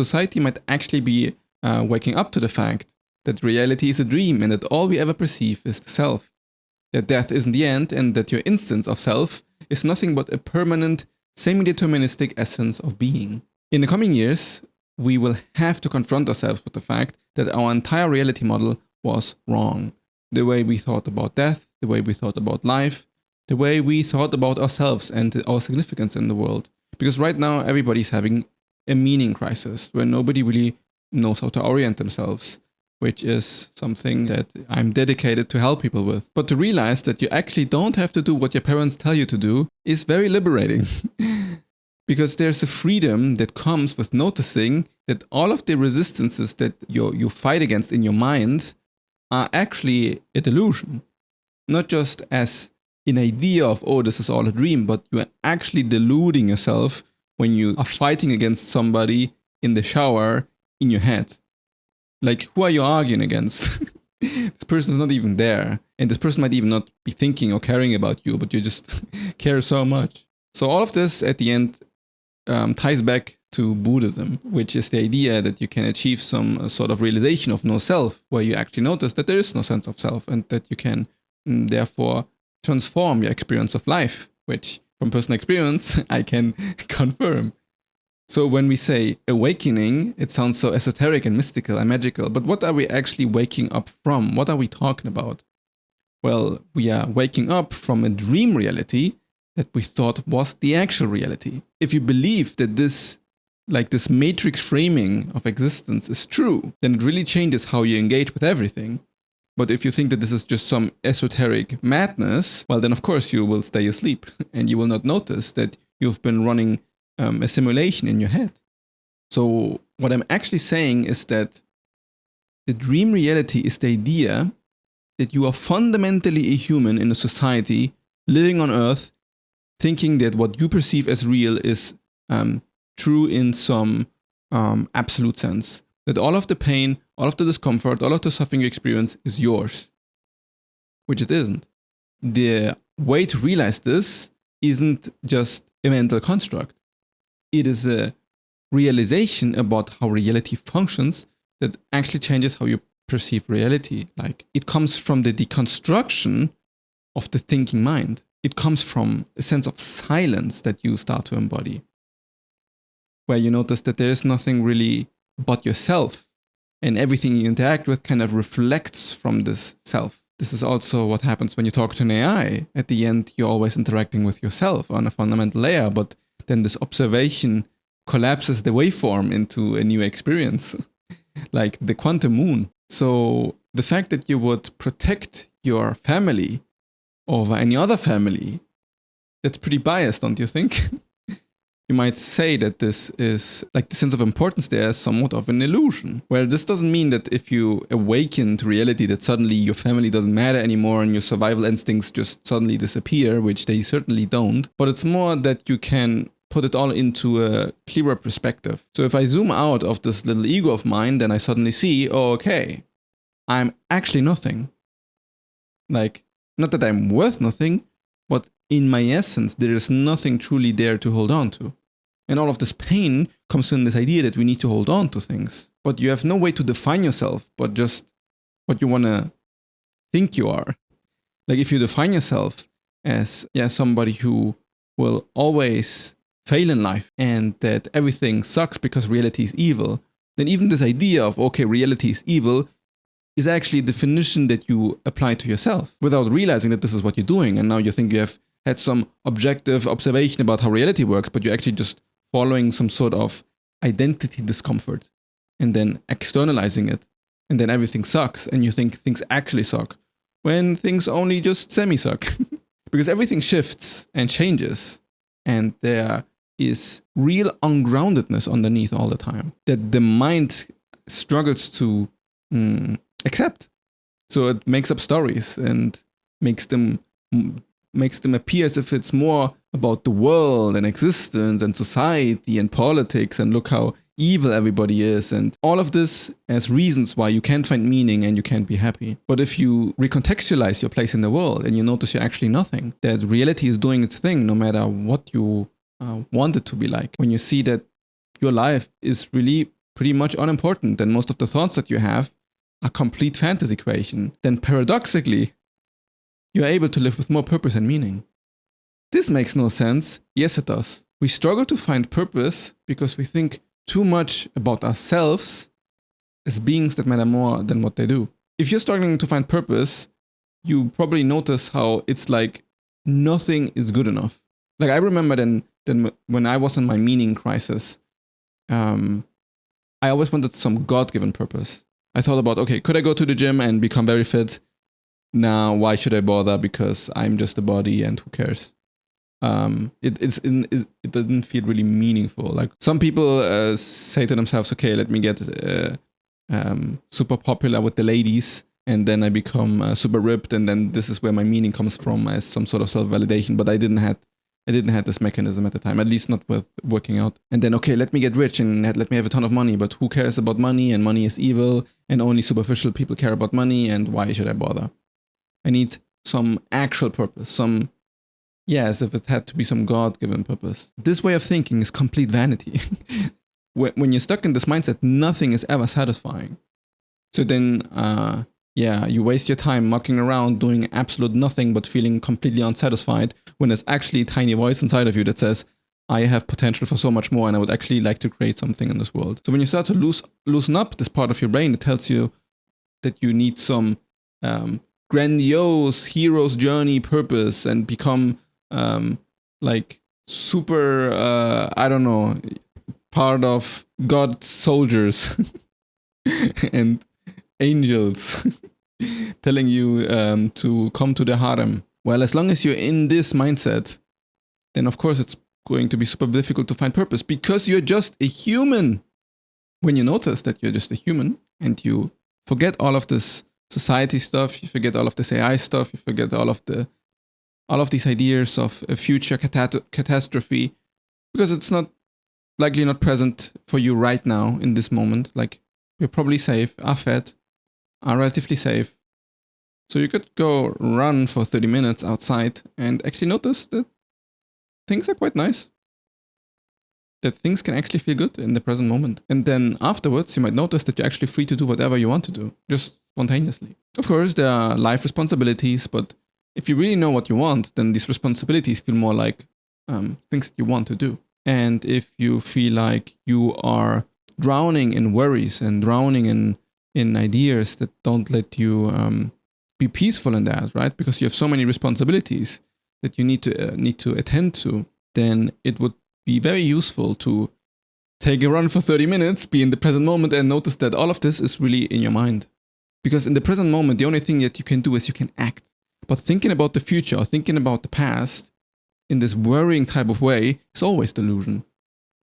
Society might actually be waking up to the fact that reality is a dream and that all we ever perceive is the self. That death isn't the end and that your instance of self is nothing but a permanent, semi-deterministic essence of being. In the coming years, we will have to confront ourselves with the fact that our entire reality model was wrong. The way we thought about death, the way we thought about life, the way we thought about ourselves and our significance in the world. Because right now, everybody's having a meaning crisis where nobody really knows how to orient themselves, which is something that I'm dedicated to help people with. But to realize that you actually don't have to do what your parents tell you to do is very liberating. Because there's a freedom that comes with noticing that all of the resistances that you fight against in your mind are actually a delusion. Not just as an idea of, oh, this is all a dream, but you are actually deluding yourself when you are fighting against somebody in the shower in your head. Like, who are you arguing against? This person is not even there. And this person might even not be thinking or caring about you, but you just care so much. So all of this at the end ties back to Buddhism, which is the idea that you can achieve some sort of realization of no self, where you actually notice that there is no sense of self and that you can therefore transform your experience of life, which from personal experience I can confirm. So when we say awakening, it sounds so esoteric and mystical and magical, but what are we actually waking up from? What are we talking about? Well, we are waking up from a dream reality that we thought was the actual reality. If you believe that this matrix framing of existence is true, then it really changes how you engage with everything. But if you think that this is just some esoteric madness, well, then of course you will stay asleep and you will not notice that you've been running a simulation in your head. So what I'm actually saying is that the dream reality is the idea that you are fundamentally a human in a society living on Earth, thinking that what you perceive as real is true in some absolute sense. That all of the pain, all of the discomfort, all of the suffering you experience is yours. Which it isn't. The way to realize this isn't just a mental construct. It is a realization about how reality functions that actually changes how you perceive reality. Like, it comes from the deconstruction of the thinking mind. It comes from a sense of silence that you start to embody, where you notice that there is nothing really but yourself, and everything you interact with kind of reflects from this self. This is also what happens when you talk to an AI. At the end, you're always interacting with yourself on a fundamental layer, but then this observation collapses the waveform into a new experience, like the quantum moon. So the fact that you would protect your family over any other family, that's pretty biased, don't you think? You might say that this is, like, the sense of importance there is somewhat of an illusion. Well, this doesn't mean that if you awaken to reality that suddenly your family doesn't matter anymore and your survival instincts just suddenly disappear, which they certainly don't. But it's more that you can put it all into a clearer perspective. So if I zoom out of this little ego of mine, then I suddenly see, oh, okay, I'm actually nothing. Like, not that I'm worth nothing, but in my essence, there is nothing truly there to hold on to. And all of this pain comes in this idea that we need to hold on to things. But you have no way to define yourself, but just what you want to think you are. Like, if you define yourself as somebody who will always fail in life and that everything sucks because reality is evil, then even this idea of, okay, reality is evil is actually a definition that you apply to yourself without realizing that this is what you're doing. And now you think you have had some objective observation about how reality works, but you're actually just following some sort of identity discomfort and then externalizing it. And then everything sucks and you think things actually suck when things only just semi-suck. Because everything shifts and changes and there is real ungroundedness underneath all the time that the mind struggles to accept. So it makes up stories and makes them appear as if it's more about the world and existence and society and politics and look how evil everybody is and all of this as reasons why you can't find meaning and you can't be happy. But if you recontextualize your place in the world and you notice you're actually nothing, that reality is doing its thing no matter what you want it to be like, when you see that your life is really pretty much unimportant, and most of the thoughts that you have are complete fantasy creation, then paradoxically, you are able to live with more purpose and meaning. This makes no sense. Yes, it does. We struggle to find purpose because we think too much about ourselves as beings that matter more than what they do. If you're struggling to find purpose, you probably notice how it's like nothing is good enough. Like I remember then when I was in my meaning crisis, I always wanted some God-given purpose. I thought about, okay, could I go to the gym and become very fit? Now, why should I bother? Because I'm just a body and who cares? It doesn't feel really meaningful. Like some people say to themselves, okay, let me get super popular with the ladies, and then I become super ripped, and then this is where my meaning comes from as some sort of self-validation. But I didn't have this mechanism at the time, at least not with working out. And then, okay, let me get rich and let me have a ton of money, but who cares about money? And money is evil, and only superficial people care about money, and why should I bother? I need some actual purpose, as if it had to be some God-given purpose. This way of thinking is complete vanity. When you're stuck in this mindset, nothing is ever satisfying. So then, you waste your time mucking around, doing absolute nothing, but feeling completely unsatisfied, when there's actually a tiny voice inside of you that says, I have potential for so much more, and I would actually like to create something in this world. So when you start to loosen up this part of your brain that tells you that you need some grandiose hero's journey purpose and become like super, part of God's soldiers and angels telling you to come to the harem. Well, as long as you're in this mindset, then of course it's going to be super difficult to find purpose because you're just a human. When you notice that you're just a human and you forget all of this society stuff, you forget all of this AI stuff, you forget all of these ideas of a future catastrophe, because it's likely not present for you right now in this moment. Like, you're probably safe, are fed, are relatively safe. So you could go run for 30 minutes outside and actually notice that things are quite nice. That things can actually feel good in the present moment. And then afterwards, you might notice that you're actually free to do whatever you want to do, just spontaneously. Of course, there are life responsibilities, but if you really know what you want, then these responsibilities feel more like things that you want to do. And if you feel like you are drowning in worries and drowning in ideas that don't let you be peaceful in that, right? Because you have so many responsibilities that you need to attend to, then it would be very useful to take a run for 30 minutes, be in the present moment, and notice that all of this is really in your mind. Because in the present moment, the only thing that you can do is you can act. But thinking about the future or thinking about the past in this worrying type of way is always delusion.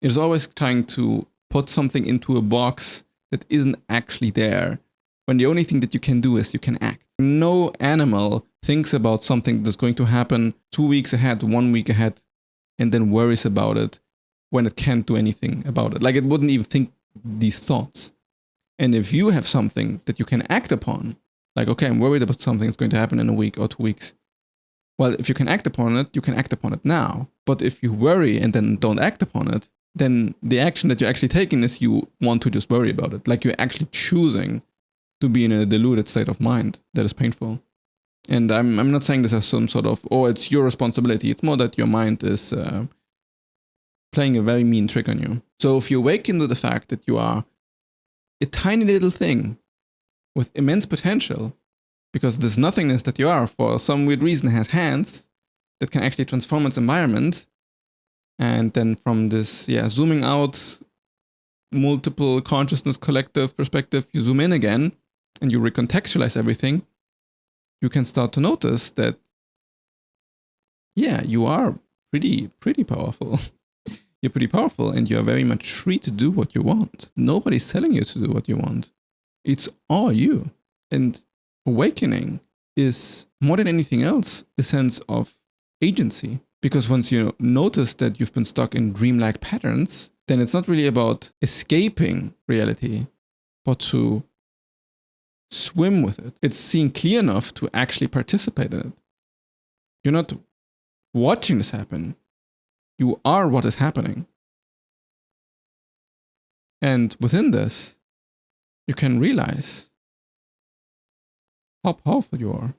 It is always trying to put something into a box that isn't actually there, when the only thing that you can do is you can act. No animal thinks about something that's going to happen 2 weeks ahead, 1 week ahead, and then worries about it when it can't do anything about it. Like, it wouldn't even think these thoughts. And if you have something that you can act upon, like, okay, I'm worried about something that's going to happen in a week or 2 weeks. Well, if you can act upon it, you can act upon it now. But if you worry and then don't act upon it, then the action that you're actually taking is you want to just worry about it. Like, you're actually choosing to be in a deluded state of mind that is painful. And I'm not saying this as some sort of, it's your responsibility. It's more that your mind is playing a very mean trick on you. So if you awaken to the fact that you are a tiny little thing with immense potential, because this nothingness that you are, for some weird reason, has hands that can actually transform its environment, and then from this, zooming out, multiple consciousness collective perspective, you zoom in again, and you recontextualize everything, you can start to notice that, you are pretty powerful. You're pretty powerful, and you are very much free to do what you want. Nobody's telling you to do what you want. It's all you. And awakening is, more than anything else, a sense of agency. Because once you notice that you've been stuck in dreamlike patterns, then it's not really about escaping reality, but to swim with it. It's seeing clear enough to actually participate in it. You're not watching this happen. You are what is happening. And within this, you can realize how powerful you are.